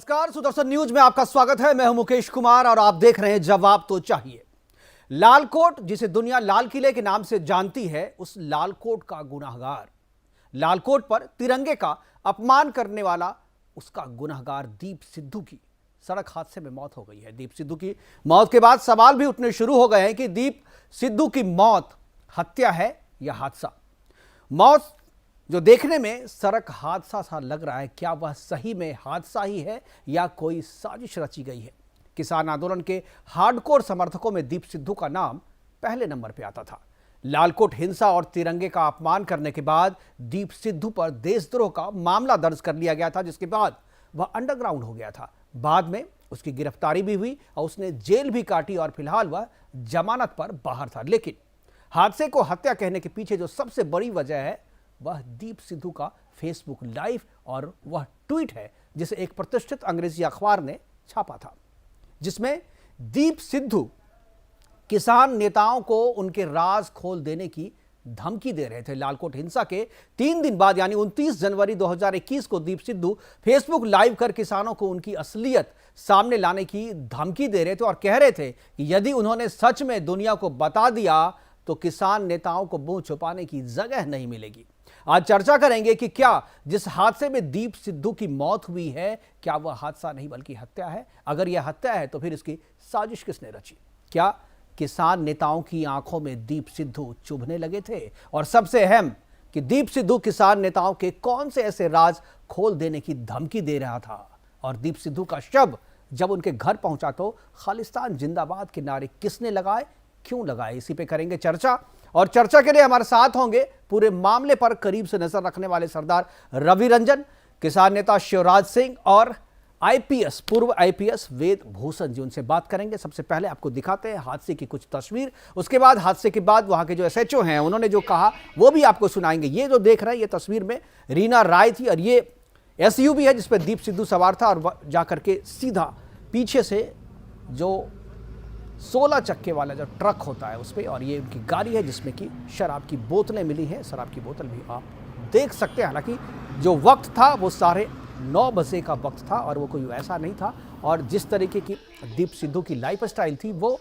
नमस्कार, सुदर्शन न्यूज में आपका स्वागत है। मैं हूं मुकेश कुमार और आप देख रहे हैं जवाब तो चाहिए। लालकोट, जिसे दुनिया लाल किले के नाम से जानती है, उस लालकोट का गुनहगार, लालकोट पर तिरंगे का अपमान करने वाला उसका गुनहगार दीप सिद्धू की सड़क हादसे में मौत हो गई है। दीप सिद्धू की मौत के बाद सवाल भी उठने शुरू हो गए हैं कि दीप सिद्धू की मौत हत्या है या हादसा। मौत जो देखने में सड़क हादसा सा लग रहा है, क्या वह सही में हादसा ही है या कोई साजिश रची गई है? किसान आंदोलन के हार्डकोर समर्थकों में दीप सिद्धू का नाम पहले नंबर पर आता था। लालकोट हिंसा और तिरंगे का अपमान करने के बाद दीप सिद्धू पर देशद्रोह का मामला दर्ज कर लिया गया था, जिसके बाद वह अंडरग्राउंड हो गया था। बाद में उसकी गिरफ्तारी भी हुई और उसने जेल भी काटी और फिलहाल वह जमानत पर बाहर था। लेकिन हादसे को हत्या कहने के पीछे जो सबसे बड़ी वजह है वह दीप सिद्धू का फेसबुक लाइव और वह ट्वीट है, जिसे एक प्रतिष्ठित अंग्रेजी अखबार ने छापा था, जिसमें दीप सिद्धू किसान नेताओं को उनके राज खोल देने की धमकी दे रहे थे। लालकोट हिंसा के 3 दिन बाद यानी 29 जनवरी 2021 को दीप सिद्धू फेसबुक लाइव कर किसानों को उनकी असलियत सामने लाने की धमकी दे रहे थे और कह रहे थे कि यदि उन्होंने सच में दुनिया को बता दिया तो किसान नेताओं को मुंह छुपाने की जगह नहीं मिलेगी। आज चर्चा करेंगे कि क्या जिस हादसे में दीप सिद्धू की मौत हुई है, क्या वह हादसा नहीं बल्कि हत्या है? अगर यह हत्या है तो फिर इसकी साजिश किसने रची? क्या किसान नेताओं की आंखों में दीप सिद्धू चुभने लगे थे? और सबसे अहम कि दीप सिद्धू किसान नेताओं के कौन से ऐसे राज खोल देने की धमकी दे रहा था? और दीप सिद्धू का शव जब उनके घर पहुंचा तो खालिस्तान जिंदाबाद के नारे किसने लगाए, क्यों लगाए? इसी पे करेंगे चर्चा। और चर्चा के लिए हमारे साथ होंगे पूरे मामले पर करीब से नजर रखने वाले सरदार रवि रंजन, किसान नेता शिवराज सिंह और आईपीएस, पूर्व आईपीएस वेद भूषण जी। उनसे बात करेंगे। सबसे पहले आपको दिखाते हैं हादसे की कुछ तस्वीर, उसके बाद हादसे के बाद वहां के जो एसएचओ हैं उन्होंने जो कहा वो भी आपको सुनाएंगे। ये जो देख रहे हैं ये तस्वीर में रीना राय थी और ये एसयूवी है जिसपे दीप सिद्धू सवार था और जाकर के सीधा पीछे से जो 16 चक्के वाला जो ट्रक होता है उस पर, और ये उनकी गाड़ी है जिसमें कि शराब की बोतलें मिली हैं। शराब की बोतल भी आप देख सकते हैं। हालांकि जो वक्त था वो 9:30 बजे का वक्त था और वो कोई ऐसा नहीं था। और जिस तरीके की दीप सिद्धू की लाइफस्टाइल थी वो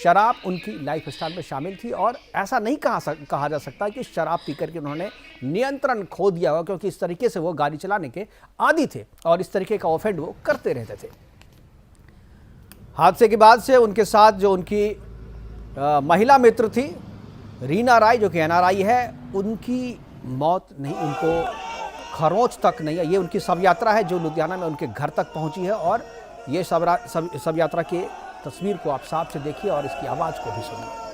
शराब उनकी लाइफस्टाइल में शामिल थी और ऐसा नहीं कहा जा सकता कि शराब पीकर के उन्होंने नियंत्रण खो दिया होगा, क्योंकि इस तरीके से वो गाड़ी चलाने के आदी थे और इस तरीके का ऑफेंड वो करते रहते थे। हादसे के बाद से उनके साथ जो उनकी महिला मित्र थी रीना राय जो कि एनआरआई है, उनकी मौत नहीं, उनको खरोंच तक नहीं है। ये उनकी शव यात्रा है जो लुधियाना में उनके घर तक पहुंची है और ये शव यात्रा की तस्वीर को आप साफ से देखिए और इसकी आवाज़ को भी सुनिए।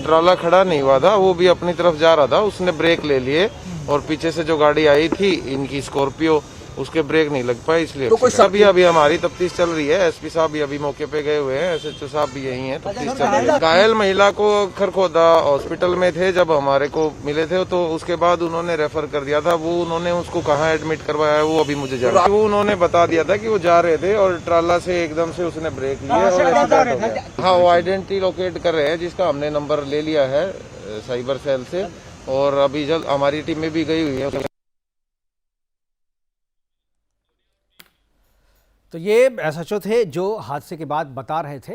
ट्राला खड़ा नहीं हुआ था, वो भी अपनी तरफ जा रहा था, उसने ब्रेक ले लिए और पीछे से जो गाड़ी आई थी इनकी स्कॉर्पियो, उसके ब्रेक नहीं लग पाए, इसलिए तो अभी हमारी तफ्तीश चल रही है। एसपी साहब भी अभी मौके पे गए हुए हैं, एसएचओ साहब भी यही हैं, तफ्तीश चल रही है। घायल महिला को खरखोदा हॉस्पिटल में थे जब हमारे को मिले थे, तो उसके बाद उन्होंने रेफर कर दिया था। वो उन्होंने उसको कहाँ एडमिट करवाया है वो अभी मुझे जाना। वो उन्होंने बता दिया था कि वो जा रहे थे और ट्राला से एकदम से उसने ब्रेक लिया और एक्सीडेंट हो गया। हाँ, वो आइडेंटिटी लोकेट कर रहे हैं जिसका हमने नंबर ले लिया है साइबर सेल से और अभी जल्द हमारी टीम में भी गई हुई है। तो ये एसएचओ थे जो हादसे के बाद बता रहे थे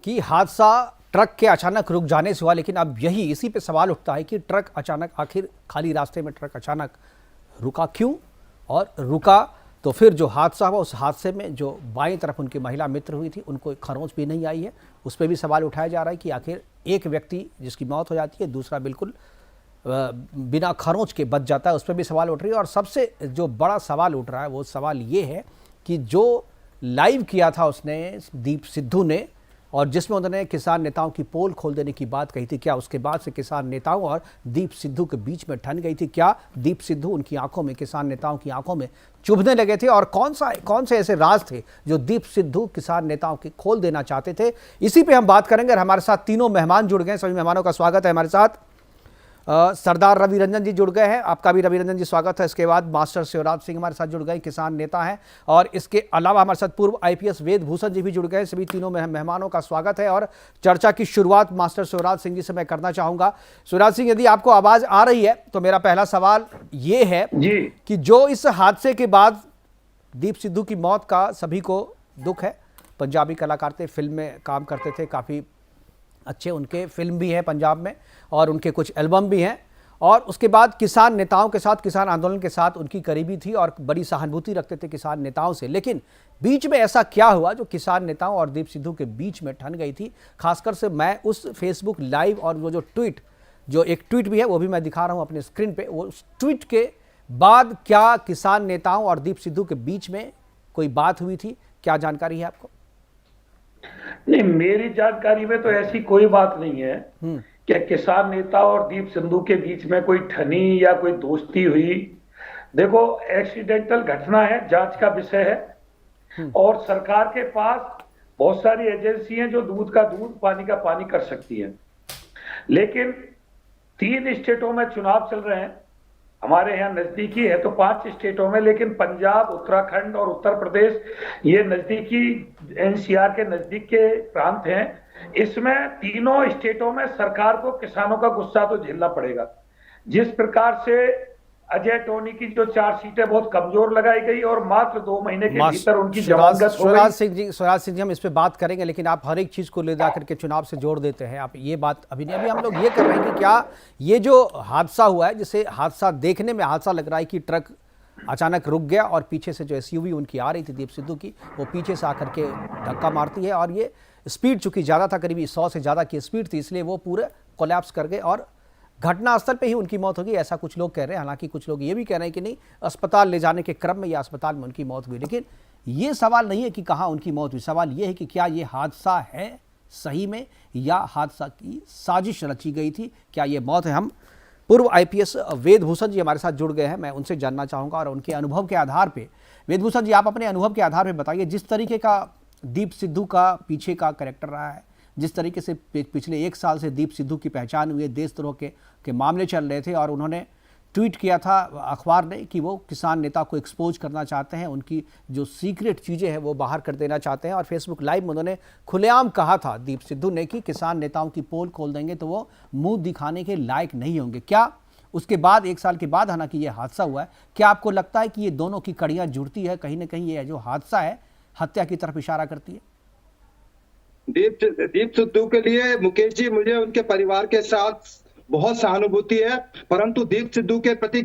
कि हादसा ट्रक के अचानक रुक जाने से हुआ। लेकिन अब यही इसी पे सवाल उठता है कि ट्रक अचानक, आखिर खाली रास्ते में ट्रक अचानक रुका क्यों? और रुका तो फिर जो हादसा हुआ उस हादसे में जो बाईं तरफ उनकी महिला मित्र हुई थी उनको खरोंच भी नहीं आई है, उस पर भी सवाल उठाया जा रहा है कि आखिर एक व्यक्ति जिसकी मौत हो जाती है, दूसरा बिल्कुल बिना खरोंच के बच जाता है, उस पर भी सवाल उठ रही है। और सबसे जो बड़ा सवाल उठ रहा है वो सवाल ये है कि जो लाइव किया था उसने दीप सिद्धू ने और जिसमें उन्होंने किसान नेताओं की पोल खोल देने की बात कही थी। क्या उसके बाद से किसान नेताओं और दीप सिद्धू के बीच में ठन गई थी? क्या दीप सिद्धू उनकी आंखों में, किसान नेताओं की आंखों में चुभने लगे थे? और कौन से ऐसे राज थे जो दीप सिद्धू किसान नेताओं के खोल देना चाहते थे? इसी पे हम बात करेंगे। और हमारे साथ तीनों मेहमान जुड़ गए। सभी मेहमानों का स्वागत है। हमारे साथ सरदार रवि रंजन जी जुड़ गए हैं। आपका भी रवि रंजन जी स्वागत है। इसके बाद मास्टर शिवराज सिंह हमारे साथ जुड़ गए, किसान नेता हैं। और इसके अलावा हमारे साथ पूर्व आईपीएस वेद भूषण जी भी जुड़ गए। सभी तीनों मेहमानों का स्वागत है। और चर्चा की शुरुआत मास्टर शिवराज सिंह जी से मैं करना चाहूंगा। शिवराज सिंह, यदि आपको आवाज आ रही है तो मेरा पहला सवाल ये है कि जो इस हादसे के बाद दीप सिद्धू की मौत का सभी को दुख है। पंजाबी कलाकार थे, फिल्म में काम करते थे, काफ़ी अच्छे उनके फिल्म भी हैं पंजाब में और उनके कुछ एल्बम भी हैं। और उसके बाद किसान नेताओं के साथ, किसान आंदोलन के साथ उनकी करीबी थी और बड़ी सहानुभूति रखते थे किसान नेताओं से। लेकिन बीच में ऐसा क्या हुआ जो किसान नेताओं और दीप सिद्धू के बीच में ठन गई थी? खासकर से मैं उस फेसबुक लाइव और वो जो एक ट्वीट भी है वो भी मैं दिखा रहा हूँ अपने स्क्रीन पे, वो उस ट्वीट के बाद क्या किसान नेताओं और दीप सिद्धू के बीच में कोई बात हुई थी? क्या जानकारी है आपको? नहीं, मेरी जानकारी में तो ऐसी कोई बात नहीं है कि किसान नेता और दीप सिद्धू के बीच में कोई ठनी या कोई दोस्ती हुई। देखो, एक्सीडेंटल घटना है, जांच का विषय है और सरकार के पास बहुत सारी एजेंसी हैं जो दूध का दूध, पानी का पानी कर सकती है। लेकिन 3 स्टेटों में चुनाव चल रहे हैं, हमारे यहाँ नजदीकी है तो 5 स्टेटों में, लेकिन पंजाब, उत्तराखंड और उत्तर प्रदेश ये नजदीकी एनसीआर के नजदीक के प्रांत हैं। इसमें तीनों स्टेटों में सरकार को किसानों का गुस्सा तो झेलना पड़ेगा। जिस प्रकार से अजय टोनी की जो 4 सीटें बहुत कमजोर लगाई गई और मात्र 2 महीने के भीतर उनकी जमानत हो गई। स्वराज सिंह जी, हम इस पे बात करेंगे, लेकिन आप हर एक चीज को ले जाकर के चुनाव से जोड़ देते हैं। आप ये बात अभी नहीं, अभी हम लोग ये कर रहे हैं कि क्या ये जो हादसा हुआ है, जिसे हादसा देखने में हादसा लग रहा है कि ट्रक अचानक रुक गया और पीछे से जो एसयूवी उनकी आ रही थी दीप सिद्धू की, वो पीछे से आकर के धक्का मारती है और ये स्पीड चूंकि ज़्यादा था, करीब 100 से ज़्यादा की स्पीड थी, इसलिए वो पूरे कोलैप्स कर गए और घटनास्थल पे ही उनकी मौत होगी, ऐसा कुछ लोग कह रहे हैं। हालांकि कुछ लोग ये भी कह रहे हैं कि नहीं, अस्पताल ले जाने के क्रम में या अस्पताल में उनकी मौत हुई। लेकिन ये सवाल नहीं है कि कहाँ उनकी मौत हुई, सवाल ये है कि क्या ये हादसा है सही में या हादसा की साजिश रची गई थी? क्या ये मौत है? हम पूर्व आईपीएस वेद भूषण जी हमारे साथ जुड़ गए हैं, मैं उनसे जानना चाहूँगा और उनके अनुभव के आधार पर। वेद भूषण जी, आप अपने अनुभव के आधार पर बताइए, जिस तरीके का दीप सिद्धू का पीछे का कैरेक्टर रहा है, जिस तरीके से पिछले 1 साल से दीप सिद्धू की पहचान हुई है, देशद्रोह के मामले चल रहे थे और उन्होंने ट्वीट किया था अखबार ने कि वो किसान नेता को एक्सपोज करना चाहते हैं, उनकी जो सीक्रेट चीज़ें हैं वो बाहर कर देना चाहते हैं। और फेसबुक लाइव में उन्होंने खुलेआम कहा था दीप सिद्धू ने कि किसान नेताओं की पोल खोल देंगे तो वो मुंह दिखाने के लायक नहीं होंगे। क्या उसके बाद 1 साल के बाद हालांकि ये हादसा हुआ है, क्या आपको लगता है कि ये दोनों की कड़ियाँ जुड़ती है, कहीं ना कहीं ये जो हादसा है हत्या की तरफ इशारा करती है? दीप सिद्धू के लिए मुकेश जी, मुझे उनके परिवार के साथ बहुत सहानुभूति है, परंतु दीप सिद्धू के प्रति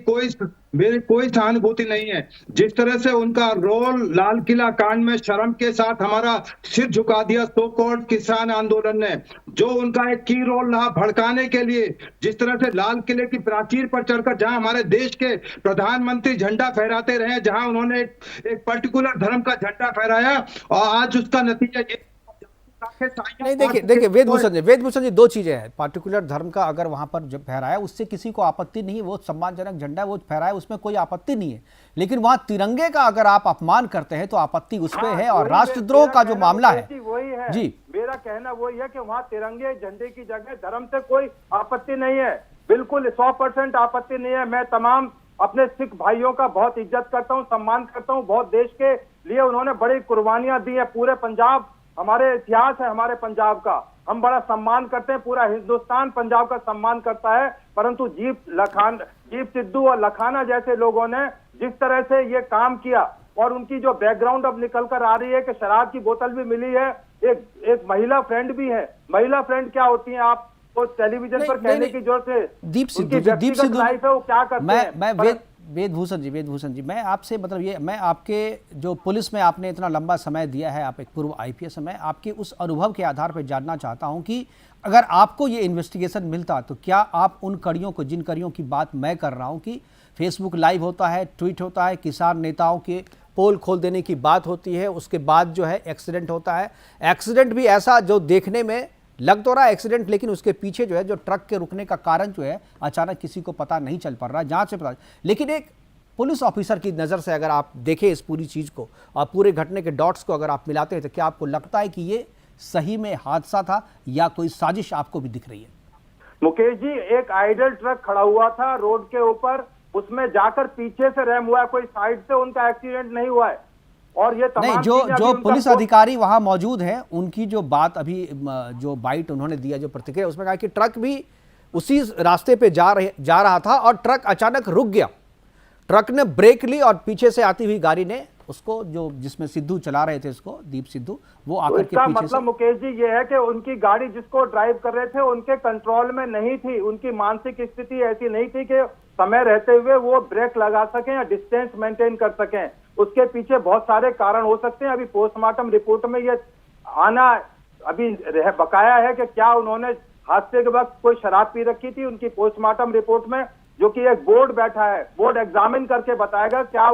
मेरी कोई सहानुभूति नहीं है। जिस तरह से उनका रोल लाल किला कांड में शर्म के साथ हमारा सिर झुका दिया सो कॉल्ड किसान आंदोलन ने, जो उनका एक की रोल रहा भड़काने के लिए, जिस तरह से लाल किले की प्राचीर पर चढ़कर जहां हमारे देश के प्रधानमंत्री झंडा फहराते रहे, जहां उन्होंने एक पर्टिकुलर धर्म का झंडा फहराया और आज उसका नतीजा ये नहीं। देखिए वेद भूषण जी, 2 चीजें हैं। पार्टिकुलर धर्म का अगर वहां पर जब फहराया उससे किसी को आपत्ति नहीं, वो सम्मानजनक झंडा वो फहराया, उसमें कोई आपत्ति नहीं है। लेकिन वहां तिरंगे का अगर आप अपमान करते हैं तो आपत्ति उस पर है। और राष्ट्रद्रोह का जो मामला है, वही है जी, मेरा कहना वही है कि वहाँ तिरंगे झंडे की जगह धर्म से कोई आपत्ति नहीं है, बिल्कुल 100% आपत्ति नहीं है। मैं तमाम अपने सिख भाइयों का बहुत इज्जत करता हूँ, सम्मान करता हूँ। बहुत देश के लिए उन्होंने बड़ी कुर्बानियां दी है। पूरे पंजाब, हमारे इतिहास है हमारे पंजाब का, हम बड़ा सम्मान करते हैं, पूरा हिंदुस्तान पंजाब का सम्मान करता है। परंतु दीप सिद्धू और लखाना जैसे लोगों ने जिस तरह से ये काम किया और उनकी जो बैकग्राउंड अब निकल कर आ रही है कि शराब की बोतल भी मिली है, एक महिला फ्रेंड भी है। महिला फ्रेंड क्या होती है आप तो टेलीविजन पर कहने की जरूरत है। दीप सिद्धू लाइफ है वो क्या करते हैं। वेद भूषण जी, मैं आपसे मतलब ये, मैं आपके जो पुलिस में आपने इतना लंबा समय दिया है, आप एक पूर्व आईपीएस, मैं आपके उस अनुभव के आधार पर जानना चाहता हूं कि अगर आपको ये इन्वेस्टिगेशन मिलता तो क्या आप उन कड़ियों को, जिन कड़ियों की बात मैं कर रहा हूं कि फेसबुक लाइव होता है, ट्वीट होता है, किसान नेताओं के पोल खोल देने की बात होती है, उसके बाद जो है एक्सीडेंट होता है। एक्सीडेंट भी ऐसा जो देखने में लग तो रहा है एक्सीडेंट, लेकिन उसके पीछे जो है जो ट्रक के रुकने का कारण जो है अचानक किसी को पता नहीं चल पा रहा, जांच से पता। लेकिन एक पुलिस ऑफिसर की नज़र से अगर आप देखें इस पूरी चीज़ को और पूरे घटने के डॉट्स को अगर आप मिलाते हैं, तो क्या आपको लगता है कि ये सही में हादसा था या कोई साजिश आपको भी दिख रही है? मुकेश जी, एक आइडल ट्रक खड़ा हुआ था रोड के ऊपर, उसमें जाकर पीछे से रैम हुआ है, कोई साइड से उनका एक्सीडेंट नहीं हुआ है। और ये तमाम नहीं, जो पुलिस अधिकारी वहां मौजूद हैं, उनकी जो बात अभी जो बाइट उन्होंने दिया, जो प्रतिक्रिया, उसमें कहा कि ट्रक भी उसी रास्ते पे जा रहा था और ट्रक अचानक रुक गया। ट्रक ने ब्रेक ली और पीछे से आती हुई गाड़ी ने उसको, जो जिसमें सिद्धू चला रहे थे इसको, दीप सिद्धू, वो आकर के पीछे मतलब मुकेश जी ये है कि उनकी गाड़ी जिसको ड्राइव कर रहे थे उनके कंट्रोल में नहीं थी, उनकी मानसिक स्थिति ऐसी नहीं थी कि समय रहते हुए वो ब्रेक लगा सकें या डिस्टेंस मेंटेन कर सकें। उसके पीछे बहुत सारे कारण हो सकते हैं। अभी पोस्टमार्टम रिपोर्ट में ये आना अभी बकाया है कि क्या उन्होंने हादसे के वक्त कोई शराब पी रखी थी। उनकी पोस्टमार्टम रिपोर्ट में, जो कि एक बोर्ड बैठा है, बोर्ड एग्जामिन करके बताएगा क्या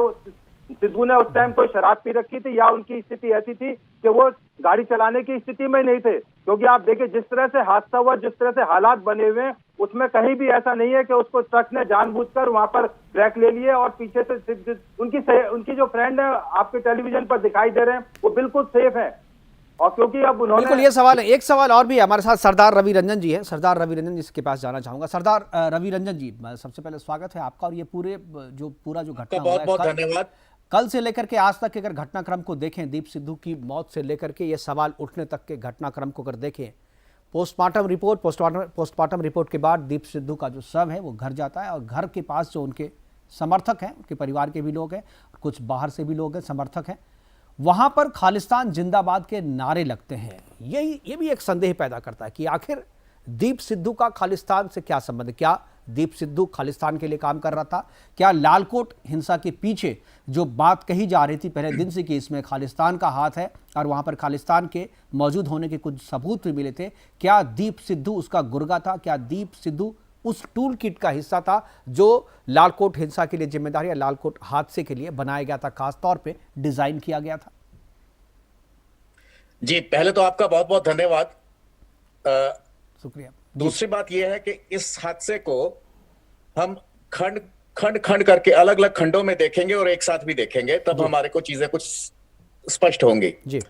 सिद्धू ने उस टाइम कोई शराब पी रखी थी या उनकी स्थिति ऐसी थी कि वो गाड़ी चलाने की स्थिति में नहीं थे। क्योंकि आप देखिए जिस तरह से हादसा हुआ, जिस तरह से हालात बने हुए हैं, उसमें कहीं भी ऐसा नहीं है कि उसको ट्रक ने जानबूझकर वहां पर ब्रेक ले लिए और पीछे से उनकी जो फ्रेंड है आपके टेलीविजन पर दिखाई दे रहे हैं, वो बिल्कुल सेफ है। और क्योंकि अब उन्होंने, बिल्कुल, ये सवाल है। एक सवाल और भी है हमारे साथ, सरदार रवि रंजन जी है। सरदार रवि रंजन जी के पास जाना चाहूंगा। सरदार रवि रंजन जी, सबसे पहले स्वागत है आपका। और ये पूरा जो घटना हुआ है, बहुत धन्यवाद। कल से लेकर के आज तक अगर घटनाक्रम को देखें, दीप सिद्धू की मौत से लेकर के ये सवाल उठने तक के घटनाक्रम को अगर देखें, पोस्टमार्टम रिपोर्ट के बाद दीप सिद्धू का जो शव है वो घर जाता है और घर के पास जो उनके समर्थक हैं, उनके परिवार के भी लोग हैं, कुछ बाहर से भी लोग हैं, समर्थक हैं, वहां पर खालिस्तान जिंदाबाद के नारे लगते हैं। ये भी एक संदेह पैदा करता है कि आखिर दीप सिद्धू का खालिस्तान से क्या संबंध है? क्या दीप सिद्धू खालिस्तान के लिए काम कर रहा था? क्या लालकोट हिंसा के पीछे जो बात कही जा रही थी पहले दिन से कि इसमें खालिस्तान का हाथ है और वहां पर खालिस्तान के मौजूद होने के कुछ सबूत भी मिले थे, क्या दीप सिद्धू उसका गुर्गा था? क्या दीप सिद्धू उस टूल किट का हिस्सा था जो लालकोट हिंसा के लिए जिम्मेदार या लालकोट हादसे के लिए बनाया गया था, खास तौर पे डिजाइन किया गया था? जी, पहले तो आपका बहुत बहुत धन्यवाद। शुक्रिया। दूसरी बात यह है कि इस हादसे को हम खंड खंड खंड करके अलग अलग खंडों में देखेंगे और एक साथ भी देखेंगे, तब हमारे को चीजें कुछ स्पष्ट होंगी। जी,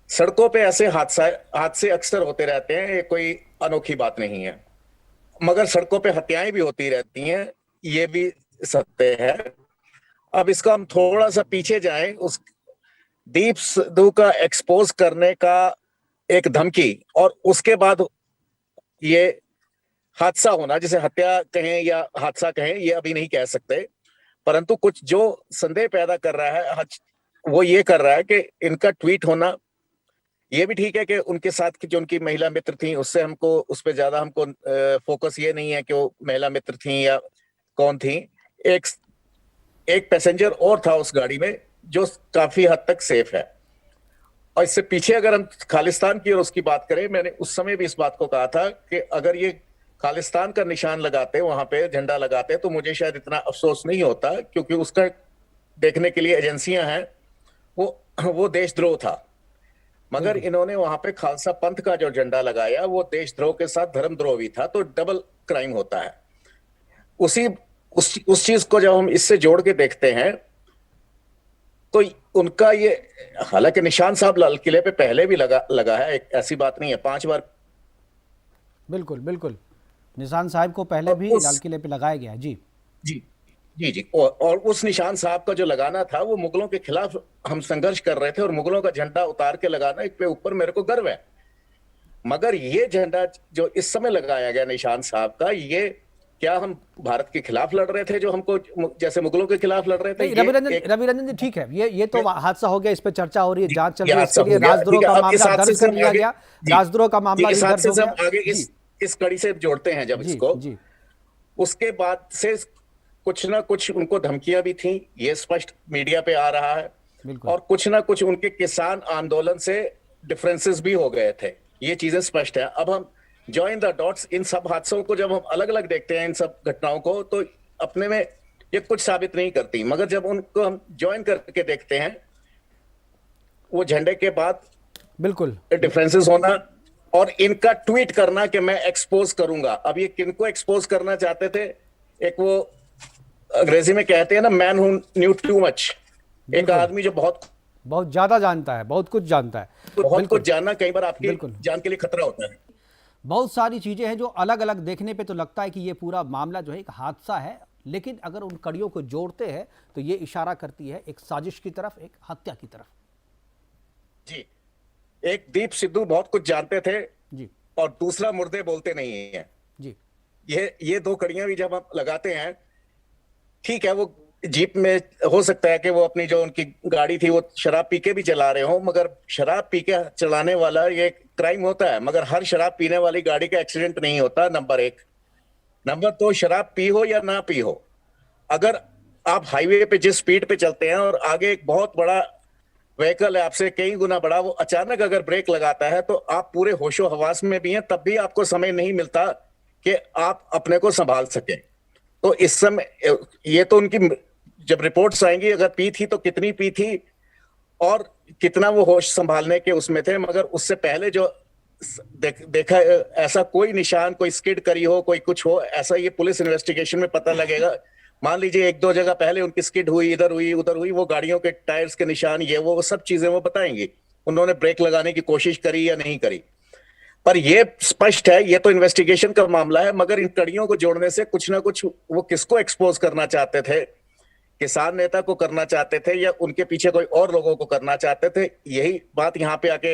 सड़कों पे ऐसे हादसे अक्सर होते रहते हैं, ये कोई अनोखी बात नहीं है। मगर सड़कों पे हत्याएं भी होती रहती हैं, ये भी सत्य है। अब इसका हम थोड़ा सा पीछे जाएं, उस दीप सिद्धू का एक्सपोज करने का एक धमकी और उसके बाद ये हादसा होना, जिसे हत्या कहें या हादसा कहें, ये अभी नहीं कह सकते, परंतु कुछ जो संदेह पैदा कर रहा है वो ये कर रहा है कि इनका ट्वीट होना, ये भी ठीक है कि उनके साथ की जो उनकी महिला मित्र थी, उससे हमको उस पर ज्यादा हमको फोकस ये नहीं है कि वो महिला मित्र थी या कौन थी। एक पैसेंजर और था उस गाड़ी में जो काफी हद तक सेफ है। और इससे पीछे अगर हम खालिस्तान की और उसकी बात करें, मैंने उस समय भी इस बात को कहा था कि अगर ये खालिस्तान का निशान लगाते, वहां पे झंडा लगाते, तो मुझे शायद इतना अफसोस नहीं होता, क्योंकि उसका देखने के लिए एजेंसियां हैं, वो देशद्रोह था। मगर इन्होंने वहां पे खालसा पंथ का जो झंडा लगाया, वो देशद्रोह के साथ धर्मद्रोह भी था, तो डबल क्राइम होता है। उस चीज को जब हम इससे जोड़ के देखते हैं तो उनका ये, हालांकि निशान साहब लाल किले पे पहले भी लगा है, एक ऐसी बात नहीं है, 5 बार। बिल्कुल बिल्कुल, निशान साहब को पहले भी लाल किले पे लगाया गया है। जी जी जी जी। और उस निशान साहब का जो लगाना था, वो मुगलों के खिलाफ हम संघर्ष कर रहे थे और मुगलों का झंडा उतार के लगाना, एक पे ऊपर मेरे को गर्व है। मगर ये झंडा जो इस समय लगाया गया निशान साहब का, ये क्या हम भारत के खिलाफ लड़ रहे थे, जो हमको जैसे मुगलों के खिलाफ लड़ रहे थे? रवि रंजन जी, ठीक है, ये तो हादसा हो गया, इस पे चर्चा हो रही है, जांच चल रही है, इसके लिए राजद्रोह का मामला दर्ज कर लिया गया, राजद्रोह का मामला दर्ज हो गया। आगे इस कड़ी से जोड़ते हैं जब इसको, उसके बाद से कुछ ना कुछ उनको धमकियां भी थी, ये स्पष्ट मीडिया पे आ रहा है, और कुछ ना कुछ उनके किसान आंदोलन से डिफरेंसेस भी हो गए थे, ये चीजें स्पष्ट है। अब हम जॉइन द डॉट्स, इन सब हादसों को जब हम अलग अलग देखते हैं, इन सब घटनाओं को, तो अपने में ये कुछ साबित नहीं करती। मगर जब उनको हम ज्वाइन करके देखते हैं, वो झंडे के बाद बिल्कुल डिफरेंसेस होना और इनका ट्वीट करना कि मैं एक्सपोज करूंगा। अब ये किनको एक्सपोज करना चाहते थे? एक वो अंग्रेजी में कहते हैं ना, मैन हू न्यू टू मच, एक आदमी जो बहुत ज्यादा जानता है, बहुत कुछ जानता है। कुछ जानना कई बार आपकी जान के लिए खतरा होता है। बहुत सारी चीजें हैं जो अलग अलग देखने पे तो लगता है कि ये पूरा मामला जो है एक हादसा है, लेकिन अगर उन कड़ियों को जोड़ते हैं तो ये इशारा करती है एक साजिश की तरफ, एक हत्या की तरफ। जी, एक दीप सिद्धू बहुत कुछ जानते थे जी, और दूसरा मुर्दे बोलते नहीं है जी। ये दो कड़ियां भी जब हम लगाते हैं, ठीक है, वो जीप में हो सकता है कि वो अपनी जो उनकी गाड़ी थी वो शराब पी के भी चला रहे हो, मगर शराब पी के चलाने वाला ये क्राइम होता है, मगर हर शराब पीने वाली गाड़ी का एक्सीडेंट नहीं होता, नंबर एक। नंबर दो, शराब पी हो या ना पी हो, अगर आप हाईवे पे जिस स्पीड पे चलते हैं और आगे एक बहुत बड़ा व्हीकल है आपसे कई गुना बड़ा, वो अचानक अगर ब्रेक लगाता है तो आप पूरे होशो हवास में भी हैं, तब भी आपको समय नहीं मिलता कि आप अपने को संभाल सकें। तो इस समय ये तो उनकी जब रिपोर्ट्स आएंगी, अगर पी थी तो कितनी पी थी और कितना वो होश संभालने के उसमें थे, मगर उससे पहले जो देखा ऐसा कोई निशान, कोई स्किड करी हो, कोई कुछ हो, ऐसा ये पुलिस इन्वेस्टिगेशन में पता लगेगा। मान लीजिए एक दो जगह पहले उनकी स्किड हुई, इधर हुई उधर हुई, वो गाड़ियों के टायर्स के निशान, ये वो सब चीजें वो बताएंगी, उन्होंने ब्रेक लगाने की कोशिश करी या नहीं करी। पर ये स्पष्ट है, ये तो इन्वेस्टिगेशन का मामला है, मगर इन कड़ियों को जोड़ने से कुछ ना कुछ वो किसको एक्सपोज करना चाहते थे, किसान नेता को करना चाहते थे या उनके पीछे कोई और लोगों को करना चाहते थे। यही बात यहाँ पे आके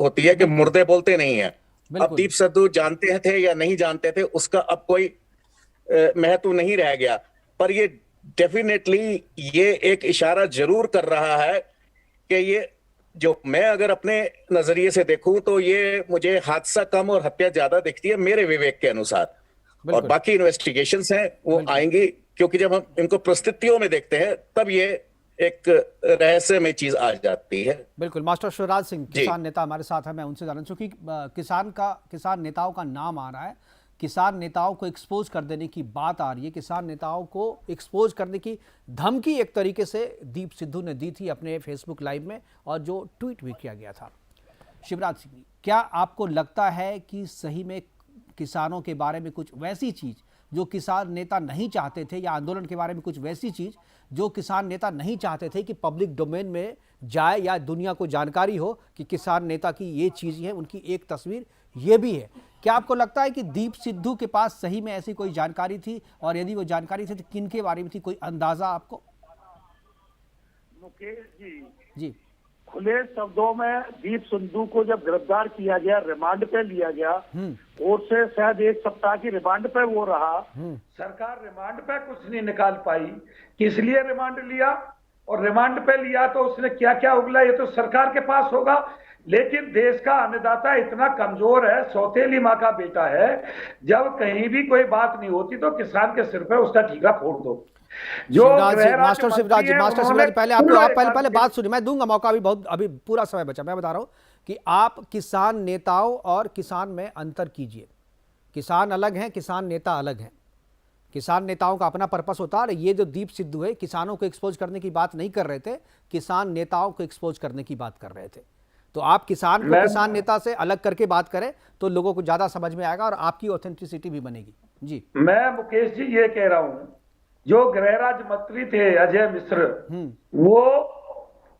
होती है कि मुर्दे बोलते नहीं है। अब दीप सिद्धू जानते थे या नहीं जानते थे, उसका अब कोई महत्व नहीं रह गया, पर ये डेफिनेटली ये एक इशारा जरूर कर रहा है कि ये जो मैं अगर अपने नजरिए से देखूं तो ये मुझे हादसा कम और हत्या ज्यादा दिखती है मेरे विवेक के अनुसार। और बाकी इन्वेस्टिगेशंस हैं वो आएंगी, क्योंकि जब हम इनको परिस्थितियों में देखते हैं तब ये एक रहस्यमय चीज आ जाती है। बिल्कुल। मास्टर शिवराज सिंह किसान नेता हमारे साथ है, मैं उनसे जानना चूंकि किसान नेताओं का नाम आ रहा है, किसान नेताओं को एक्सपोज कर देने की बात आ रही है, किसान नेताओं को एक्सपोज करने की धमकी एक तरीके से दीप सिद्धू ने दी थी अपने फेसबुक लाइव में, और जो ट्वीट भी किया गया था। शिवराज सिंह, क्या आपको लगता है कि सही में किसानों के बारे में कुछ वैसी चीज जो किसान नेता नहीं चाहते थे, या आंदोलन के बारे में कुछ वैसी चीज जो किसान नेता नहीं चाहते थे कि पब्लिक डोमेन में जाए या दुनिया को जानकारी हो कि किसान नेता की ये चीजें हैं, उनकी एक तस्वीर ये भी है, क्या आपको लगता है कि दीप सिद्धू के पास सही में ऐसी कोई जानकारी थी, और यदि वो जानकारी थी तो किन के बारे में थी, कोई अंदाजा आपको? मुकेश जी, खुले शब्दों में दीप सिद्धू को जब गिरफ्तार किया गया, रिमांड पे लिया गया, और से शायद एक सप्ताह की रिमांड पे वो रहा, सरकार रिमांड पे कुछ नहीं निकाल पाई। किस लिए रिमांड लिया, और रिमांड पे लिया तो उसने क्या क्या उगला, ये तो सरकार के पास होगा। लेकिन देश का अन्नदाता इतना कमजोर है, सौतेली माँ का बेटा है, जब कहीं भी कोई बात नहीं होती तो किसान के सिर पे उसका ठीका फोड़ दो। जो मास्टर शिवराज जी, पहले आप बात सुनिए, मैं दूंगा मौका, अभी पूरा समय बचा। मैं बता रहा हूं कि आप किसान नेताओं और किसान में अंतर कीजिए। किसान अलग हैं, किसान नेता अलग हैं। किसान नेताओं का अपना पर्पस होता है, ये जो दीप सिद्धू है किसानों को एक्सपोज करने की बात नहीं कर रहे थे, किसान नेताओं को एक्सपोज करने की बात कर रहे थे। तो आप किसान को किसान नेता से अलग करके बात करें तो लोगों को ज्यादा समझ में आएगा और आपकी ऑथेंटिसिटी भी बनेगी। जी, मैं मुकेश जी ये कह रहा हूं, जो गृह राज्य मंत्री थे अजय मिश्र, वो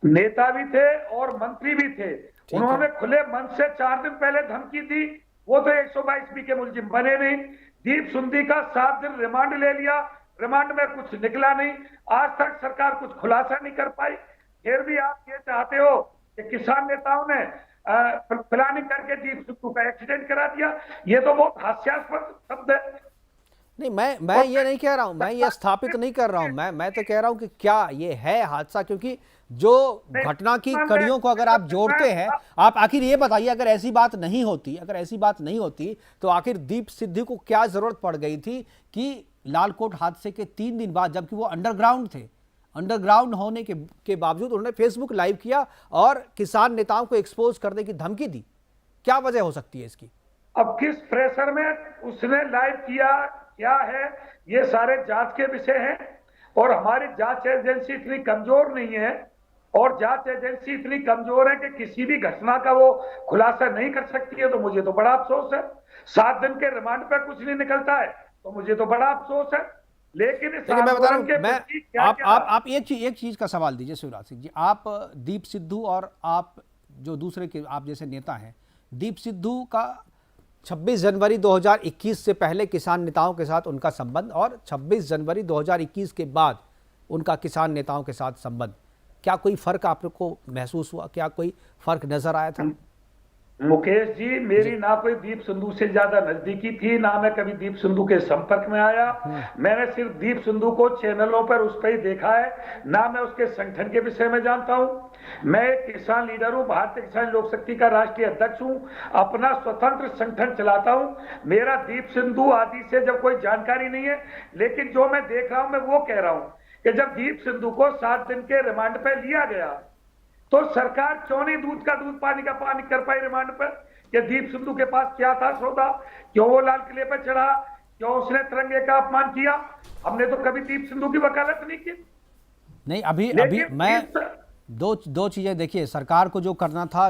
नेता भी थे और मंत्री भी थे, उन्होंने खुले मन से 4 दिन पहले धमकी दी, वो तो 122 के मुलजिम बने नहीं। दीप सिद्धू का 7 दिन रिमांड ले लिया, रिमांड में कुछ निकला नहीं, आज तक सरकार कुछ खुलासा नहीं कर पाई। फिर भी आप ये चाहते हो कि किसान नेताओं ने प्लानिंग करके दीप सिद्धू का एक्सीडेंट करा दिया, ये तो बहुत हास्यास्पद शब्द है। नहीं, मैं ये नहीं कह रहा हूं, मैं ये स्थापित नहीं कर रहा हूं, मैं तो कह रहा हूं कि क्या ये है हादसा, क्योंकि जो घटना की कड़ियों को अगर आप जोड़ते हैं, आप आखिर ये बताइए, अगर ऐसी बात नहीं होती तो आखिर दीप सिद्धू को क्या जरूरत पड़ गई थी कि लालकोट हादसे के 3 दिन बाद, जबकि वो अंडरग्राउंड थे, अंडरग्राउंड होने के बावजूद उन्होंने फेसबुक लाइव किया और किसान नेताओं को एक्सपोज करने की धमकी दी? क्या वजह हो सकती है इसकी? अब किस प्रेशर में उसने लाइव किया, क्या है, ये सारे जांच के विषय हैं। और हमारी जांच एजेंसी इतनी कमजोर नहीं है, और जांच एजेंसी इतनी कमजोर है कि किसी भी घटना का वो खुलासा नहीं कर सकती है, तो मुझे तो बड़ा अफसोस है। 7 दिन के रिमांड पर कुछ नहीं निकलता है तो मुझे तो बड़ा अफसोस है। लेकिन इस देखिए, मैं बता रहा आंदोलन के हूं, मैं प्रति क्या आप एक चीज का सवाल दीजिए शिवराज सिंह जी। आप दीप सिद्धू और आप जो दूसरे के आप जैसे नेता हैं, दीप सिद्धू का 26 जनवरी 2021 से पहले किसान नेताओं के साथ उनका संबंध और 26 जनवरी 2021 के बाद उनका किसान नेताओं के साथ संबंध, क्या कोई फर्क आपको महसूस हुआ? क्या कोई फर्क नजर आया था? मुकेश जी, मेरी ना कोई दीप सिंधु से ज्यादा नजदीकी थी, ना मैं कभी दीप सिंधु के संपर्क में आया। मैंने सिर्फ दीप सिंधु को चैनलों पर उस पर ही देखा है, ना मैं उसके संगठन के विषय में जानता हूं। मैं एक किसान लीडर हूं, भारतीय किसान लोक शक्ति का राष्ट्रीय अध्यक्ष हूं, अपना स्वतंत्र संगठन चलाता हूं। मेरा दीप सिंधु आदि से जब कोई जानकारी नहीं है, लेकिन जो मैं देख रहा हूं मैं वो कह रहा हूं कि जब दीप सिंधु को 7 दिन के रिमांड पर लिया गया तो सरकार क्यों नहीं दूध का दूध पानी का पानी कर पाई रिमांड पर? कि दीप सिंधु के पास क्या था सौदा, क्यों वो लाल किले पर चढ़ा, क्यों उसने तिरंगे का अपमान किया? हमने तो कभी दीप सिंधु की वकालत नहीं की। नहीं, अभी मैं दो चीजें देखिए, सरकार को जो करना था,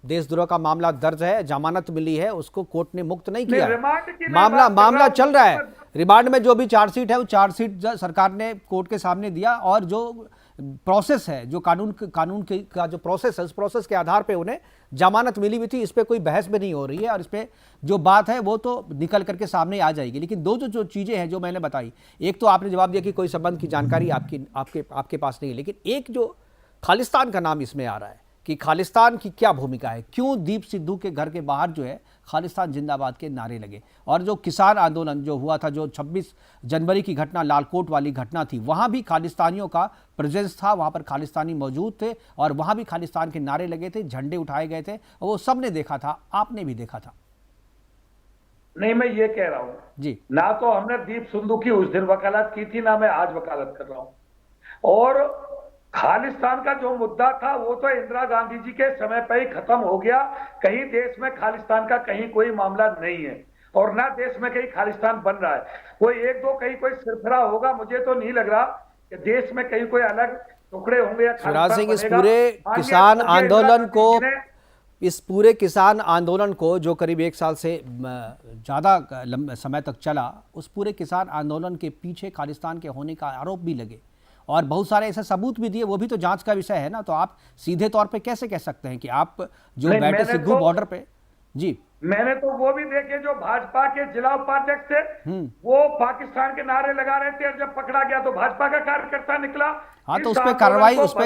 देशद्रोह का मामला दर्ज है, जमानत मिली है, उसको कोर्ट ने मुक्त नहीं किया। मामला चल रहा है, रिमांड में जो भी चार्जशीट है वो चार्जशीट सरकार ने कोर्ट के सामने दिया, और जो प्रोसेस है, जो कानून का जो प्रोसेस है, उस प्रोसेस के आधार पे उन्हें जमानत मिली हुई थी। इस पे कोई बहस भी नहीं हो रही है, और इस पे जो बात है वो तो निकल करके सामने आ जाएगी। लेकिन दो जो चीजें हैं जो मैंने बताई, एक तो आपने जवाब दिया कि कोई संबंध की जानकारी आपके पास नहीं है, लेकिन एक जो खालिस्तान का नाम इसमें आ रहा है कि खालिस्तान की क्या भूमिका है, क्यों दीप सिद्धू के घर के बाहर जो है खालिस्तान जिंदाबाद के नारे लगे, और जो किसान आंदोलन जो हुआ था, जो 26 जनवरी की घटना, लालकोट वाली घटना थी, वहां भी खालिस्तानियों का प्रेजेंस था, वहां पर खालिस्तानी मौजूद थे और वहां भी खालिस्तान के नारे लगे थे, झंडे उठाए गए थे, और वो सबने देखा था, आपने भी देखा था। नहीं, मैं ये कह रहा हूं जी, ना तो हमने दीप सिंधु की उस दिन वकालत की थी, ना मैं आज वकालत कर रहा हूं। और खालिस्तान का जो मुद्दा था वो तो इंदिरा गांधी जी के समय पर ही खत्म हो गया। कहीं देश में खालिस्तान का कहीं कोई मामला नहीं है, और ना देश में कहीं खालिस्तान बन रहा है। कोई एक दो कहीं कोई सिरफिरा होगा, मुझे तो नहीं लग रहा कि देश में कहीं कोई अलग टुकड़े होंगे या शिवराज सिंह, इस पूरे किसान आंदोलन को जो करीब 1 साल से ज़्यादा लंबे समय तक चला, उस पूरे किसान आंदोलन के पीछे खालिस्तान के होने का आरोप भी लगे, और बहुत सारे ऐसे सबूत भी दिए, वो भी तो जांच का विषय है ना। तो आप सीधे तौर पे कैसे कह सकते हैं कि आप जो बैठे सिद्धू बॉर्डर पे? जी, मैंने तो वो भी देखे जो भाजपा के जिला उपाध्यक्ष थे, वो पाकिस्तान के नारे लगा रहे थे, और जब पकड़ा गया तो भाजपा का कार्यकर्ता निकला। हाँ, तो उस पे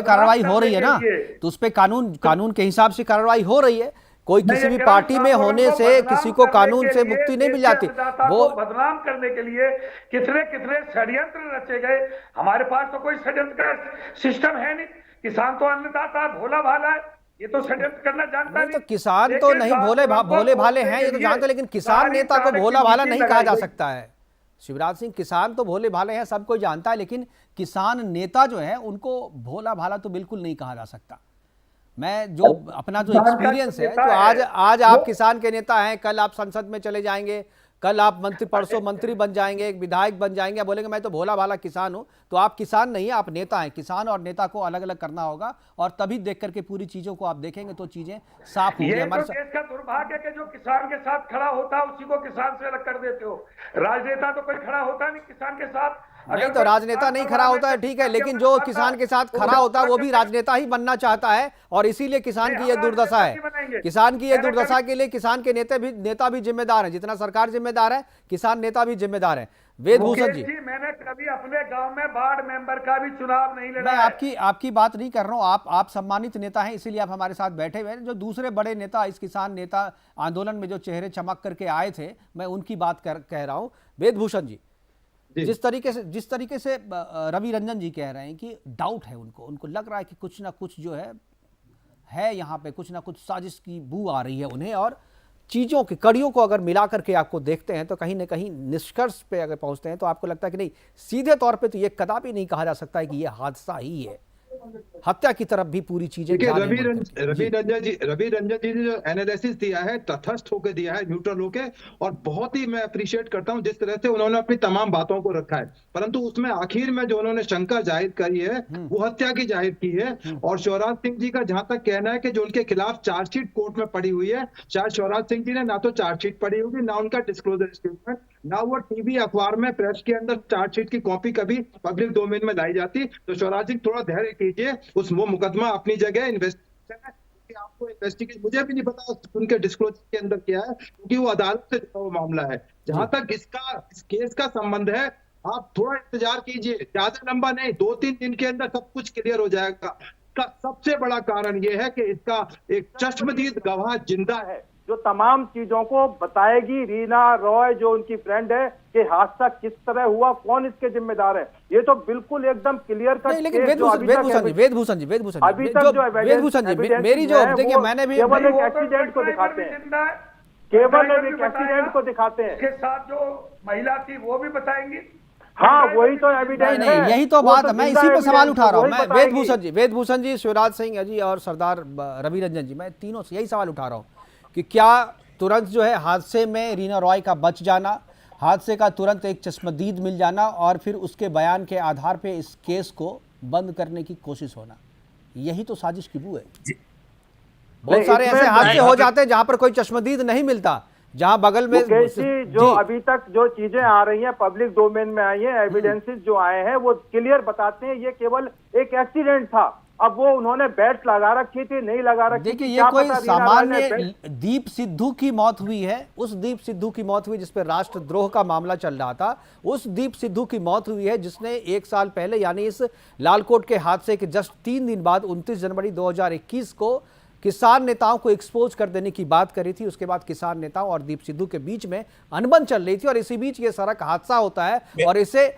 कार्रवाई हो रही है ना, तो उस पे कानून के हिसाब से कार्रवाई हो रही है। कोई किसी भी पार्टी में होने से किसी को कानून से मुक्ति नहीं मिल जाती। वो बदनाम करने के लिए कितने कितने षड्यंत्र रचे गए। हमारे पास तो कोई षड्यंत्र का सिस्टम है नहीं। किसान तो अन्नदाता भोला भाला है, ये तो षड्यंत्र करना जानता नहीं। तो किसान तो नहीं भोले भाले हैं, ये तो जानते, लेकिन किसान नेता को भोला भाला नहीं कहा जा सकता है। शिवराज सिंह, किसान तो भोले भाले हैं, सब कोई जानता है, लेकिन किसान नेता जो है उनको भोला भाला तो बिल्कुल नहीं कहा जा सकता। मैं जो अपना जो एक्सपीरियंस है, तो आज आप किसान के नेता हैं, कल आप संसद में चले जाएंगे, कल आप परसों मंत्री बन जाएंगे, एक विधायक बन जाएंगे, आप बोलेंगे मैं तो भोला भाला किसान हूं। तो आप किसान नहीं है, आप नेता हैं। किसान और नेता को अलग अलग करना होगा, और तभी देख करके पूरी चीजों को आप देखेंगे तो चीजें साफ होंगी। हमारे देश का दुर्भाग्य है कि जो किसान के साथ खड़ा होता है उसी को किसान से अलग कर देते हो। राजनेता तो कोई खड़ा होता नहीं किसान के साथ। नहीं, तो राजनेता नहीं खड़ा होता है, ठीक है, लेकिन जो किसान के साथ खड़ा होता है वो भी राजनेता ही बनना चाहता है, और इसीलिए किसान की ये दुर्दशा है। किसान की ये दुर्दशा के लिए किसान के नेता भी जिम्मेदार हैं, जितना सरकार जिम्मेदार है, किसान नेता भी जिम्मेदार है। वेदभूषण जी, मैंने कभी अपने गांव में वार्ड मेंबर का भी चुनाव नहीं लड़ा। मैं आपकी बात नहीं कर रहा हूं, आप सम्मानित नेता हैं, इसीलिए आप हमारे साथ बैठे हुए हैं। जो दूसरे बड़े नेता इस किसान नेता आंदोलन में जो चेहरे चमक करके आए थे, मैं उनकी बात कह रहा हूं। वेदभूषण जी, जिस तरीके से रवि रंजन जी कह रहे हैं कि डाउट है उनको लग रहा है कि कुछ ना कुछ जो है यहाँ पे कुछ ना कुछ साजिश की बू आ रही है उन्हें, और चीज़ों की कड़ियों को अगर मिला करके आपको देखते हैं तो कहीं ना कहीं निष्कर्ष पे अगर पहुंचते हैं तो आपको लगता है कि नहीं, सीधे तौर पे तो ये कदापि नहीं कहा जा सकता है कि ये हादसा ही है, हत्या की तरफ भी पूरी चीजें देखिए, जा रही रवि हैं बढ़ करके। जी। रंजन जी ने जो एनालिसिस दिया है, तटस्थ होकर दिया है, न्यूट्रल होकर, और बहुत ही मैं अप्रिशिएट करता हूं जिस तरह से उन्होंने अपनी तमाम बातों को रखा है। परंतु उसमें आखिर में जो उन्होंने शंका जाहिर करी है वो हत्या की जाहिर की है। और शिवराज सिंह जी का जहां तक कहना है कि जो उनके खिलाफ चार्जशीट कोर्ट में पड़ी हुई है, शायद शिवराज सिंह जी ने ना तो चार्जशीट पड़ी होगी, ना उनका डिस्क्लोजर स्टेटमेंट, ना वो टीवी अखबार में प्रेस के अंदर चार्जशीट की कॉपी कभी पब्लिक डोमेन में लाई जाती। तो शिवराज सिंह थोड़ा धैर्य कीजिए, वो मुकदमा अपनी जगह इन्वेस्टिगेशन है, कि आपको इन्वेस्टिगेशन, मुझे भी नहीं पता उनके डिस्क्लोजर के अंदर क्या है, क्योंकि वो अदालत से जुड़ा हुआ मामला है। जहां तक इस केस का संबंध है, आप थोड़ा इंतजार कीजिए, ज्यादा लंबा नहीं, 2-3 दिन के अंदर सब कुछ क्लियर हो जाएगा। इसका सबसे बड़ा कारण ये है कि इसका एक चश्मदीद गवाह जिंदा है, जो तमाम चीजों को बताएगी। रीना रॉय जो उनकी फ्रेंड है कि हादसा किस तरह हुआ, कौन इसके जिम्मेदार है, ये तो बिल्कुल एकदम क्लियर कट। लेकिन वेदभूषण जी मेरी जो देखिए मैंने भी केवल एक एक्सीडेंट को दिखाते हैं, केवल एक एक्सीडेंट को दिखाते हैं। उसके साथ जो महिला थी वो भी बताएंगी। हाँ, वही तो एविडेंस नहीं, यही तो बात है। मैं इसी पे सवाल उठा रहा हूँ। मैं वेदभूषण जी, शिवराज सिंह जी और सरदार रवि रंजन जी, मैं तीनों से यही सवाल उठा रहा हूँ कि क्या तुरंत जो है हादसे में रीना रॉय का बच जाना, हादसे का तुरंत एक चश्मदीद मिल जाना और फिर उसके बयान के आधार पे इस केस को बंद करने की कोशिश होना, यही तो साजिश की बू है। बहुत सारे ऐसे हादसे हो जाते हैं जहां पर कोई चश्मदीद नहीं मिलता, जहां बगल में जो अभी तक जो चीजें आ रही हैं पब्लिक डोमेन में आई हैं, एविडेंसेस जो आए हैं वो क्लियर बताते हैं ये केवल एक एक्सीडेंट था। अब वो उन्होंने बैट लगा रखी थी, नहीं लगा रखी। देखिए, ये कोई सामान्य दीप सिद्धू की मौत हुई है, उस दीप सिद्धू की मौत हुई जिस पर राष्ट्रद्रोह का मामला चल रहा था, उस दीप सिद्धू की मौत हुई है जिसने 1 साल पहले यानी इस लालकोट के हादसे के जस्ट 3 दिन बाद 29 जनवरी 2021 को किसान नेताओं को एक्सपोज कर देने की बात करी थी। उसके बाद किसान नेताओं और दीप सिद्धू के बीच में अनबन चल रही थी और इसी बीच ये सड़क हादसा होता है और इसे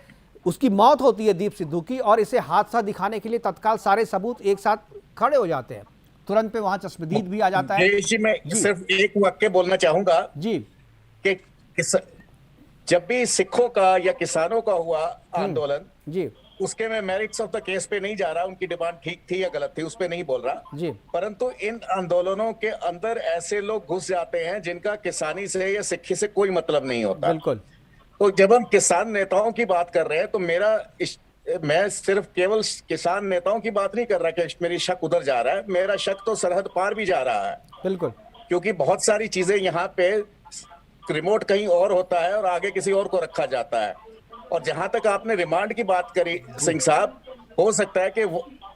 उसकी मौत होती है दीप सिद्धू की, और इसे हादसा दिखाने के लिए तत्काल सारे सबूत एक साथ खड़े हो जाते हैं, तुरंत पे वहां चश्मदीद भी आ जाता है। जी, मैं सिर्फ एक वाक्य बोलना चाहूंगा जी कि जब भी सिखों का या किसानों का हुआ आंदोलन, जी, उसके में मेरिट्स ऑफ द केस पे नहीं जा रहा, उनकी डिमांड ठीक थी या गलत थी उस पे नहीं बोल रहा जी, परंतु इन आंदोलनों के अंदर ऐसे लोग घुस जाते हैं जिनका किसानी से या सिक्खी से कोई मतलब नहीं होता। बिल्कुल। तो जब हम किसान नेताओं की बात कर रहे हैं तो मैं सिर्फ केवल किसान नेताओं की बात नहीं कर रहा कि मेरी शक उधर जा रहा है, मेरा शक तो सरहद पार भी जा रहा है। बिल्कुल, क्योंकि बहुत सारी चीजें यहाँ पे रिमोट कहीं और होता है और आगे किसी और को रखा जाता है। और जहां तक आपने रिमांड की बात करी सिंह साहब, हो सकता है कि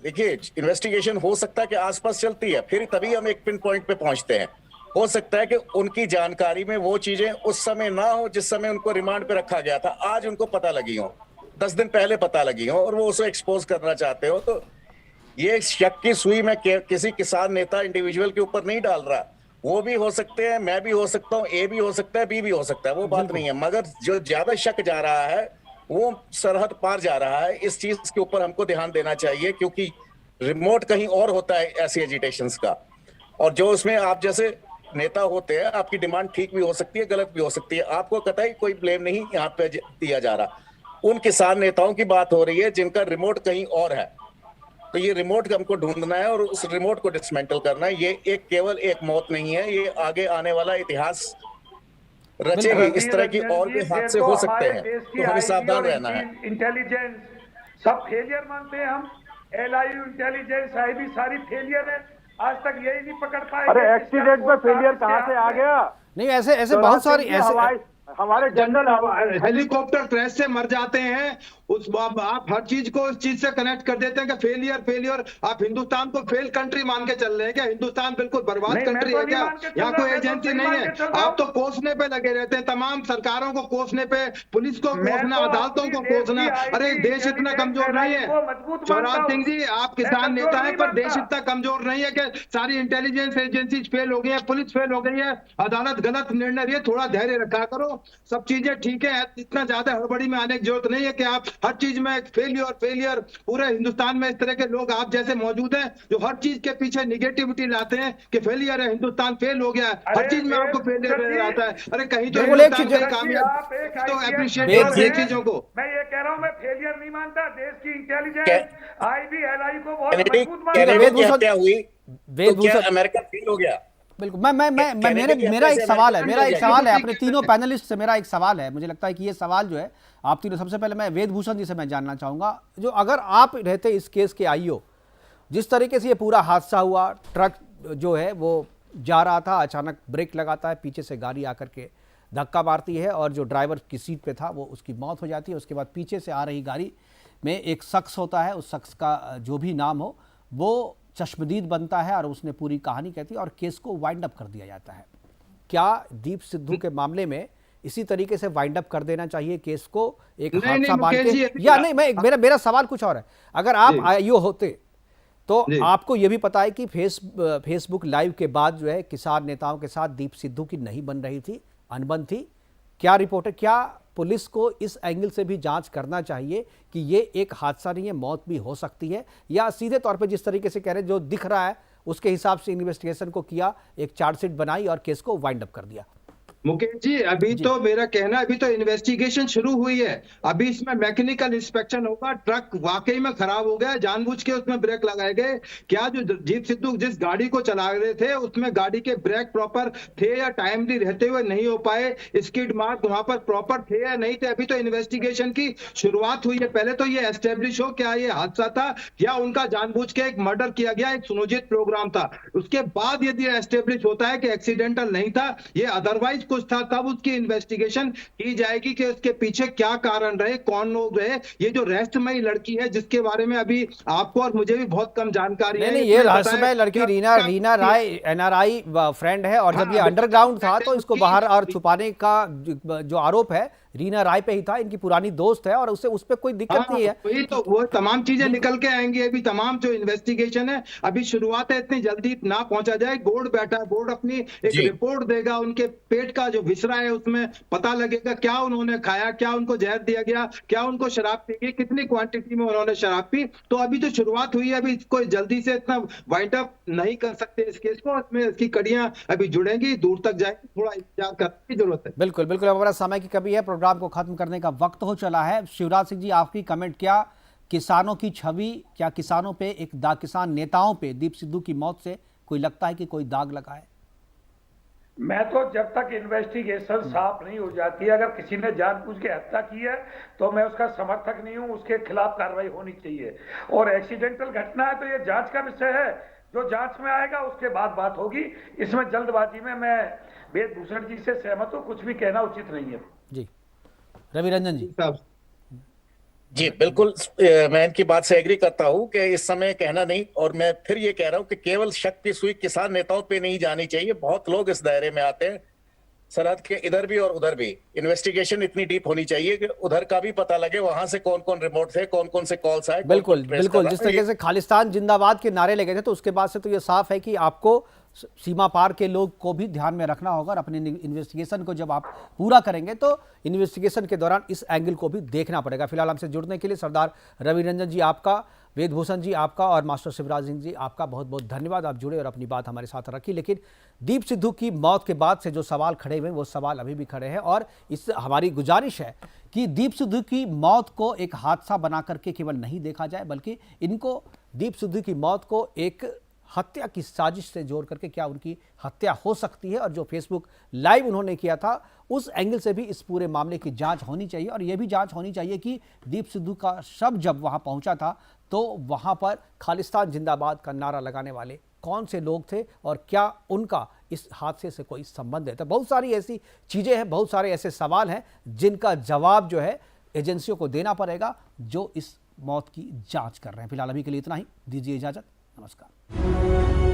देखिए इन्वेस्टिगेशन हो सकता है कि आसपास चलती है, फिर तभी हम एक पिन पॉइंट पे पहुंचते हैं। हो सकता है कि उनकी जानकारी में वो चीजें उस समय ना हो जिस समय उनको रिमांड पे रखा गया था, आज उनको पता लगी हो, 10 दिन पहले पता लगी हो और वो उसे एक्सपोज करना चाहते हो। तो ये शक की सुई में किसी किसान नेता इंडिविजुअल के ऊपर नहीं डाल रहा, वो भी हो सकते हैं, मैं भी हो सकता हूँ, ए भी हो सकता है, बी भी हो सकता है, वो बात नहीं है। मगर जो ज्यादा शक जा रहा है वो सरहद पार जा रहा है, इस चीज के ऊपर हमको ध्यान देना चाहिए क्योंकि रिमोट कहीं और होता है ऐसी एजिटेशंस का। और जो उसमें आप जैसे नेता होते हैं, आपकी डिमांड ठीक भी हो सकती है, गलत भी हो सकती है, आपको कतई कोई ब्लेम नहीं यहाँ पे दिया जा रहा। उन किसान नेताओं की बात हो रही है जिनका रिमोट कहीं और है, तो ये रिमोट हमको ढूंढना है और उस रिमोट को डिसमेंटल करना है। ये केवल एक मौत नहीं है, ये आगे आने वाला इतिहास रचेगी। इस तरह की और भी हादसे हो सकते हैं, तो हमें सावधान रहना है। इंटेलिजेंस सब फेलियर मानते हैं हम, LIU इंटेलिजेंस IB सारी फेलियर है, आज तक यही नहीं पकड़ पाए। अरे एक्सीडेंट में फेलियर कहाँ से आ गया? नहीं, ऐसे बहुत सारी ऐसे हमारे जनरल हेलीकॉप्टर क्रैश से मर जाते हैं, आप हर चीज को उस चीज से कनेक्ट कर देते हैं कि फेलियर। आप हिंदुस्तान को फेल कंट्री मान के चल रहे हैं क्या? हिंदुस्तान बिल्कुल बर्बाद कंट्री है क्या? यहाँ कोई एजेंसी नहीं है। आप तो कोसने पे लगे रहते हैं, तमाम सरकारों को कोसने पे, पुलिस को कोसना, अदालतों को कोसना। अरे देश इतना कमजोर नहीं है शिवराज सिंह जी, आप किसान नेता हैं पर देश इतना कमजोर नहीं है कि सारी इंटेलिजेंस एजेंसी फेल हो गई है, पुलिस फेल हो गई है, अदालत गलत निर्णय लिए। थोड़ा धैर्य रखा करो, सब चीजें ठीक है, इतना ज्यादा हड़बड़ी में आने की जरूरत नहीं है कि आप हर चीज में फेलियर पूरे हिंदुस्तान में इस तरह के लोग आप जैसे मौजूद हैं जो हर चीज के पीछे निगेटिविटी लाते हैं कि फेलियर है, हिंदुस्तान फेल हो गया है, हर चीज में आपको फेलियर नजर आता है। अरे कहीं तो हिंदुस्तान की कामयाबी तो अप्रिशिएट करो इन चीजों को। मैं ये कह रहा हूँ, मैं फेलियर नहीं मानता, देश की इंटेलिजेंस IBLI को बहुत मजबूत मानता कैनेडी की हत्या हुई तो क्या वेदभूषण अमेरिका फेल हो गया? बिल्कुल। मेरा एक सवाल है अपने तीनों पैनलिस्ट से, मेरा एक सवाल है। मुझे लगता है कि ये सवाल जो है आप तीनों, सबसे पहले मैं वेदभूषण जी से मैं जानना चाहूंगा, जो अगर आप रहते इस केस के IO, जिस तरीके से ये पूरा हादसा हुआ, ट्रक जो है वो जा रहा था, अचानक ब्रेक लगाता है, पीछे से गाड़ी आकर के धक्का मारती है और जो ड्राइवर की सीट पे था वो उसकी मौत हो जाती है। उसके बाद पीछे से आ रही गाड़ी में एक शख्स होता है, उस शख्स का जो भी नाम हो वो चश्मदीद बनता है और उसने पूरी कहानी कहती है और केस को वाइंड अप कर दिया जाता है। क्या दीप सिद्धू के मामले में इसी तरीके से वाइंड अप कर देना चाहिए केस को, एक हादसा मान के, या नहीं? मेरा सवाल कुछ और है। अगर आप IO होते तो आपको यह भी पता है कि फेसबुक लाइव के बाद जो है किसान नेताओं के साथ दीप सिद्धू की नहीं बन रही थी, अनबन थी। क्या रिपोर्ट है, क्या पुलिस को इस एंगल से भी जांच करना चाहिए कि ये एक हादसा नहीं है, मौत भी हो सकती है, या सीधे तौर पे जिस तरीके से कह रहे हैं जो दिख रहा है उसके हिसाब से इन्वेस्टिगेशन को किया, एक चार्जशीट बनाई और केस को वाइंड अप कर दिया? मुकेश जी, अभी तो मेरा कहना, अभी तो इन्वेस्टिगेशन शुरू हुई है, अभी इसमें मैकेनिकल इंस्पेक्शन होगा। ट्रक वाकई में खराब हो गया, जानबूझ के उसमें ब्रेक लगाए गए क्या? जो दीप सिद्धू जिस गाड़ी को चला रहे थे उसमें गाड़ी के ब्रेक प्रॉपर थे या टाइमली रहते हुए नहीं हो पाए? स्किड मार्क वहां पर प्रॉपर थे या नहीं थे? अभी तो इन्वेस्टिगेशन की शुरुआत हुई है। पहले तो ये एस्टेब्लिश हो क्या ये हादसा था या उनका जानबूझ के एक मर्डर किया गया, एक सुनियोजित प्रोग्राम था। उसके बाद यदि एस्टेब्लिश होता है कि एक्सीडेंटल नहीं था, ये अदरवाइज कुछ था, तब उसकी इन्वेस्टिगेशन की जाएगी कि उसके पीछे क्या कारण रहे, कौन लोग रहे। ये जो रहस्यमयी लड़की है जिसके बारे में अभी आपको और मुझे भी बहुत कम जानकारी है। नहीं, ये रहस्यमय लड़की रीना राय NRI फ्रेंड है, और जब ये अंडरग्राउंड था तो इसको बाहर और छुपाने का जो आरोप है रीना राय पे ही था। इनकी पुरानी दोस्त है और उससे उस पे कोई दिक्कत नहीं है। वही तो, वो तमाम चीजें निकल के आएंगी। अभी तमाम जो इन्वेस्टिगेशन है अभी शुरुआत है, इतनी जल्दी ना पहुंचा जाए। बोर्ड बैठा है, बोर्ड अपनी एक रिपोर्ट देगा, उनके पेट का जो विसरा है उसमें पता लगेगा क्या उन्होंने खाया, क्या उनको जहर दिया गया, क्या उनको शराब पी गई, कितनी क्वांटिटी में उन्होंने शराब पी। तो अभी तो शुरुआत हुई है, अभी कोई जल्दी से इतना वाइंड अप नहीं कर सकते इस केस को। इसमें इसकी कड़ियां अभी जुड़ेंगी, दूर तक जाएगी, थोड़ा इंतजार करने की जरूरत है। बिल्कुल बिल्कुल, हमारा समय की कमी है, प्रोग्राम को खत्म करने का वक्त हो चला है। शिवराज सिंह जी, आपकी कमेंट, क्या किसानों की छवि, क्या किसानों पे एक दाग, किसान नेताओं पे दीप सिद्धू की मौत से कोई लगता है कि कोई दाग लगा है? मैं तो जब तक इन्वेस्टिगेशन साफ नहीं हो जाती है, अगर किसी ने जानबूझ के हत्या की है तो मैं उसका समर्थक नहीं हूं, उसके खिलाफ कार्रवाई होनी चाहिए। और एक्सीडेंटल घटना है तो ये जांच का विषय है, जो जांच में आएगा उसके बाद बात होगी। इसमें जल्दबाजी में मैं वेदभूषण जी से सहमत हूं, कुछ भी कहना उचित नहीं है। जी, रवि रंजन जी। जी बिल्कुल, मैं इनकी बात से एग्री करता हूं कि इस समय कहना नहीं, और मैं फिर ये कह रहा हूं कि केवल शक की सुई किसान नेताओं पे नहीं जानी चाहिए। बहुत लोग इस दायरे में आते हैं, सरहद के इधर भी और उधर भी। इन्वेस्टिगेशन इतनी डीप होनी चाहिए कि उधर का भी पता लगे, वहां से कौन कौन रिमोट थे, कौन कौन से कॉल्स आए। बिल्कुल बिल्कुल, जिस तरीके से खालिस्तान जिंदाबाद के नारे लगे थे, तो उसके बाद से तो ये साफ है कि आपको सीमा पार के लोग को भी ध्यान में रखना होगा। और अपने इन्वेस्टिगेशन को जब आप पूरा करेंगे तो इन्वेस्टिगेशन के दौरान इस एंगल को भी देखना पड़ेगा। फिलहाल हमसे जुड़ने के लिए सरदार रवि रंजन जी आपका, वेदभूषण जी आपका, और मास्टर शिवराज सिंह जी आपका बहुत बहुत धन्यवाद। आप जुड़े और अपनी बात हमारे साथ रखी। लेकिन दीप सिद्धू की मौत के बाद से जो सवाल खड़े हुए वो सवाल अभी भी खड़े हैं, और इस हमारी गुजारिश है कि दीप सिद्धू की मौत को एक हादसा बना करके केवल नहीं देखा जाए, बल्कि इनको, दीप सिद्धू की मौत को एक हत्या की साजिश से जोड़ करके क्या उनकी हत्या हो सकती है, और जो फेसबुक लाइव उन्होंने किया था उस एंगल से भी इस पूरे मामले की जांच होनी चाहिए। और यह भी जांच होनी चाहिए कि दीप सिद्धू का शव जब वहां पहुंचा था तो वहां पर खालिस्तान जिंदाबाद का नारा लगाने वाले कौन से लोग थे और क्या उनका इस हादसे से कोई संबंध है। तो बहुत सारी ऐसी चीज़ें हैं, बहुत सारे ऐसे सवाल हैं जिनका जवाब जो है एजेंसियों को देना पड़ेगा, जो इस मौत की जांच कर रहे हैं। फिलहाल अभी के लिए इतना ही, दीजिए इजाज़त, नमस्कार।